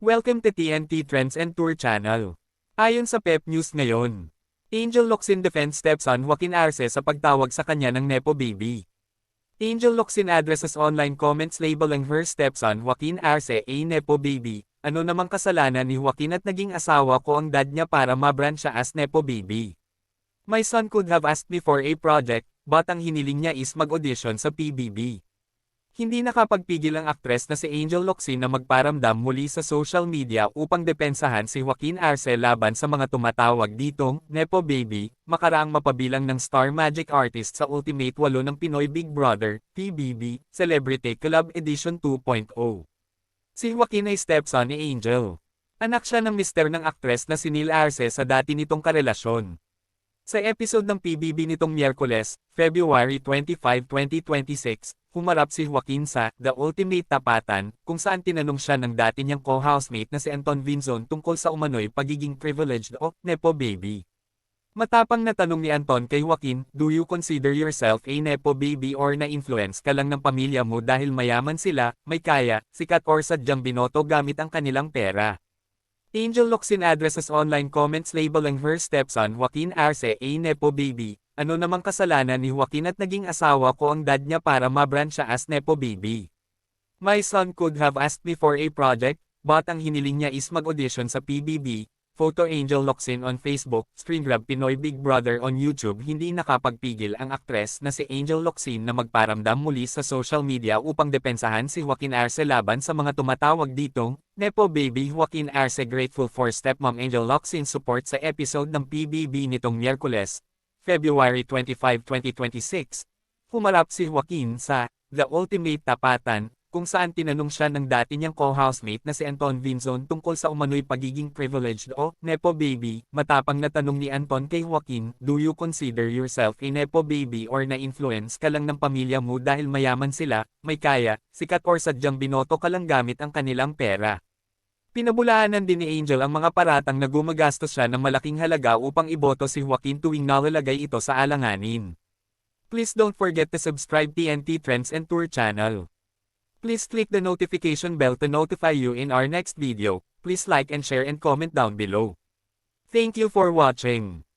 Welcome to TNT Trends and Tour Channel. Ayon sa Pep News ngayon, Angel Locsin defends stepson Joaquin Arce sa pagtawag sa kanya ng Nepo Baby. Angel Locsin addresses online comments labeling her stepson Joaquin Arce a Nepo Baby. Ano namang kasalanan ni Joaquin at naging asawa ko ang dad niya para ma-brand siya as Nepo Baby. My son could have asked me for a project, but ang hiniling niya is mag-audition sa PBB. Hindi nakapagpigil ang aktres na si Angel Locsin na magparamdam muli sa social media upang depensahan si Joaquin Arce laban sa mga tumatawag ditong Nepo Baby, makaraang mapabilang ng Star Magic Artist sa Ultimate 8 ng Pinoy Big Brother, PBB, Celebrity Club Edition 2.0. Si Joaquin ay stepson ni Angel. Anak siya ng mister ng aktres na si Neil Arce sa dati nitong karelasyon. Sa episode ng PBB nitong Miyerkules, February 25, 2026, humarap si Joaquin sa The Ultimate Tapatan, kung saan tinanong siya ng dati niyang co-housemate na si Anton Vinzon tungkol sa umano'y pagiging privileged o Nepo Baby. Matapang na tanong ni Anton kay Joaquin, do you consider yourself a Nepo Baby or na-influence ka lang ng pamilya mo dahil mayaman sila, may kaya, sikat or sadyang binoto gamit ang kanilang pera? Angel Locsin addresses online comments labeling her stepson Joaquin Arce a Nepo Baby. Ano namang kasalanan ni Joaquin at naging asawa ko ang dad niya para ma-brand siya as Nepo Baby. My son could have asked me for a project, but ang hiniling niya is mag-audition sa PBB. Photo Angel Locsin on Facebook, screen grab Pinoy Big Brother on YouTube. Hindi nakapagpigil ang aktres na si Angel Locsin na magparamdam muli sa social media upang depensahan si Joaquin Arce laban sa mga tumatawag ditong Nepo Baby. Joaquin Arce grateful for stepmom Angel Locsin support sa episode ng PBB nitong Miyerkules, February 25, 2026. Humarap si Joaquin sa The Ultimate Tapatan, kung saan tinanong siya ng dati niyang co-housemate na si Anton Vinzon tungkol sa umano'y pagiging privileged o Nepo Baby. Matapang na tanong ni Anton kay Joaquin, do you consider yourself a Nepo Baby or na-influence ka lang ng pamilya mo dahil mayaman sila, may kaya, sikat or sadyang binoto ka lang gamit ang kanilang pera? Pinabulaanan din ni Angel ang mga paratang na gumagastos siya ng malaking halaga upang iboto si Joaquin tuwing nalalagay ito sa alanganin. Please don't forget to subscribe TNT Trends and Tour channel. Please click the notification bell to notify you in our next video. Please like and share and comment down below. Thank you for watching.